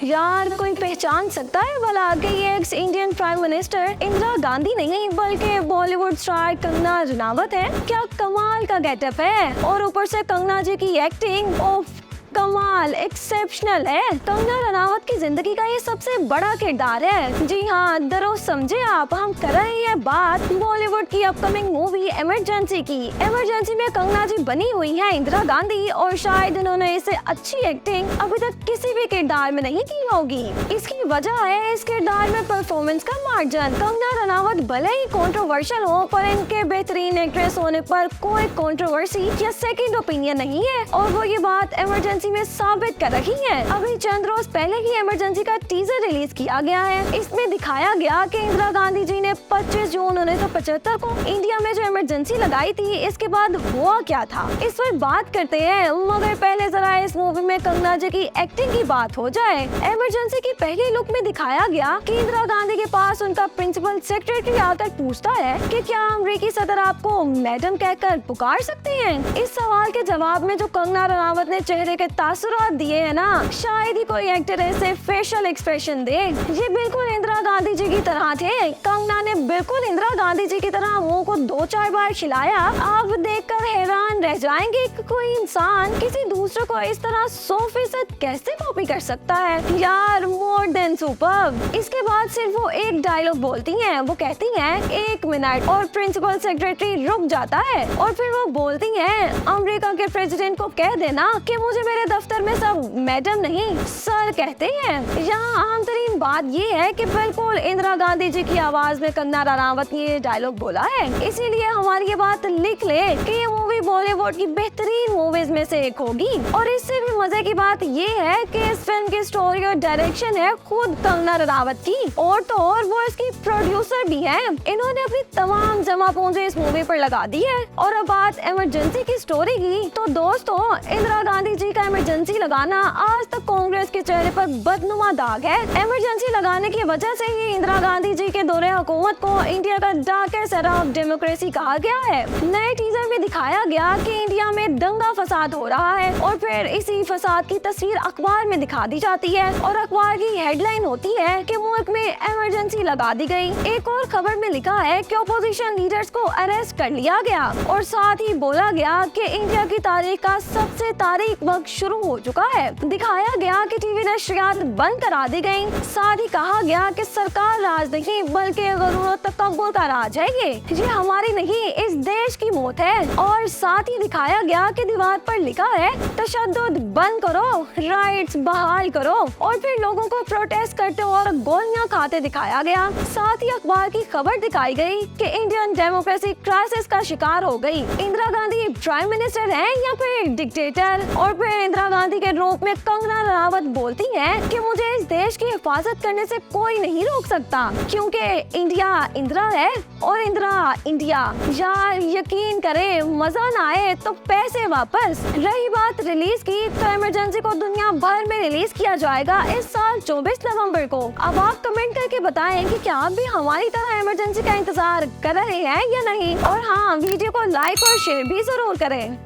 यार कोई पहचान सकता है भला कि ये x Indian prime minister Indira Gandhi नहीं बल्कि बॉलीवुड स्टार कंगना रनावत है। क्या कमाल का गेटअप है और ऊपर से कंगना जी की एक्टिंग ऑफ कमाल एक्सेप्शनल है। कंगना रनावत की जिंदगी का ये सबसे बड़ा किरदार है। जी हाँ, दरअसल समझे आप, हम कर रहे हैं बात बॉलीवुड की अपकमिंग मूवी इमरजेंसी की। इमरजेंसी में कंगना जी बनी हुई है इंदिरा गांधी और शायद उन्होंने इसे अच्छी एक्टिंग अभी तक किसी भी किरदार में नहीं की होगी। इसकी वजह है इस किरदार में परफॉर्मेंस का मार्जिन। कंगना रनावत भले ही कंट्रोवर्शियल हो पर इनके बेहतरीन एक्ट्रेस होने पर कोई कंट्रोवर्सी या सेकंड ओपिनियन नहीं है और वो ये बात इमरजेंसी में साबित कर रही है। अभी चंद रोज पहले ही इमरजेंसी का टीजर रिलीज किया गया है। इसमें दिखाया गया कि इंदिरा गांधी जी ने 25 जून 1975 को इंडिया में जो इमरजेंसी लगाई थी, इसके बाद हुआ क्या था इस पर बात करते हैं। मगर पहले जरा इस मूवी में कंगना जी की एक्टिंग की बात हो जाए। इमरजेंसी की पहली लुक में दिखाया गया कि इंदिरा गांधी के पास उनका प्रिंसिपल सेक्रेटरी आकर पूछता है कि क्या अमरीकी सदर आपको मैडम कहकर पुकार सकते हैं। इस सवाल के जवाब में जो कंगना रनावत ने चेहरे के तासुरात दिए हैं ना, शायद ही कोई एक्टर ऐसे फेशियल एक्सप्रेशन दे। ये बिल्कुल इंदिरा गांधी जी की तरह थे। कंगना ने बिल्कुल इंदिरा गांधी जी की तरह मुंह को 2-4 बार खिलाया। आप देखकर हैरान रह जाएंगे कि कोई इंसान किसी दूसरे को इस तरह 100% कैसे कॉपी कर सकता है। यार मोर देन सुपर्ब। इसके बाद सिर्फ वो एक डायलॉग बोलती हैं। वो कहती हैं 1 मिनट और प्रिंसिपल सेक्रेटरी रुक जाता है और फिर वो बोलती हैं अमेरिका के प्रेसिडेंट को कह देना कि मुझे मेरे दफ्तर में सब मैडम नहीं सर कहते हैं। यहाँ आम तरीन बात ये है कि बिल्कुल इंदिरा गांधी जी की आवाज में कंगना रनावत ने ये डायलॉग बोला है। इसीलिए हमारी ये बात लिख ले कि ये मूवी बॉलीवुड की बेहतरीन मूवीज में से एक होगी। और इससे भी मजे की बात ये है कि इस फिल्म की स्टोरी और डायरेक्शन है खुद कंगना रनावत की और तो और वो इसकी प्रोड्यूसर भी है। इन्होंने अपनी तमाम जमा पूंजी इस मूवी पर लगा दी है। और अब बात इमरजेंसी की स्टोरी की, तो दोस्तों इंदिरा गांधी जी का इमरजेंसी लगाना आज तक कांग्रेस के चेहरे पर बदनुमा दाग है। इमरजेंसी लगाने की वजह से ही इंदिरा गांधी जी के दौरे हुकूमत को इंडिया का डार्केस्ट एरा ऑफ डेमोक्रेसी कहा गया है। नए टीजर में दिखाया गया कि इंडिया में दंगा फसाद हो रहा है और फिर इसी फसाद की तस्वीर अखबार में दिखा दी जाती है और अखबार की हेडलाइन होती है कि मुल्क में इमरजेंसी लगा दी गई। एक और खबर में लिखा है कि अपोजिशन लीडर्स को अरेस्ट कर लिया गया और साथ ही बोला गया कि इंडिया की तारीख का सबसे तारीख वक्त शुरू हो चुका है। दिखाया गया कि टीवी नशरियात बंद करा दी गई। साथ ही कहा गया कि सरकार राज नहीं बल्कि गरूर तकब्बुर का राज है। ये हमारी नहीं इस देश की मौत है। और साथ ही दिखाया गया कि दीवार पर लिखा है तशद्दुद बंद करो, राइट्स बहाल करो और फिर लोगों को प्रोटेस्ट करते और गोलियां खाते दिखाया गया। साथ ही अखबार की खबर दिखाई गई कि इंडियन डेमोक्रेसी क्राइसिस का शिकार हो गई। इंदिरा गांधी प्राइम मिनिस्टर हैं या फिर डिक्टेटर। और फिर इंदिरा गांधी के रूप में कंगना रनावत बोलती हैं कि मुझे इस देश की हिफाजत करने से कोई नहीं रोक सकता क्योंकि इंडिया इंदिरा है और इंदिरा इंडिया। यार यकीन करें मजा ना आए तो पैसे वापस। रही बात रिलीज की, तो इमरजेंसी को दुनिया भर में रिलीज किया जाएगा इस साल 24 नवंबर को। अब आप कमेंट करके बताएं कि क्या आप भी हमारी तरह इमरजेंसी का इंतजार कर रहे हैं या नहीं। और हाँ, वीडियो को लाइक और शेयर भी जरूर करें।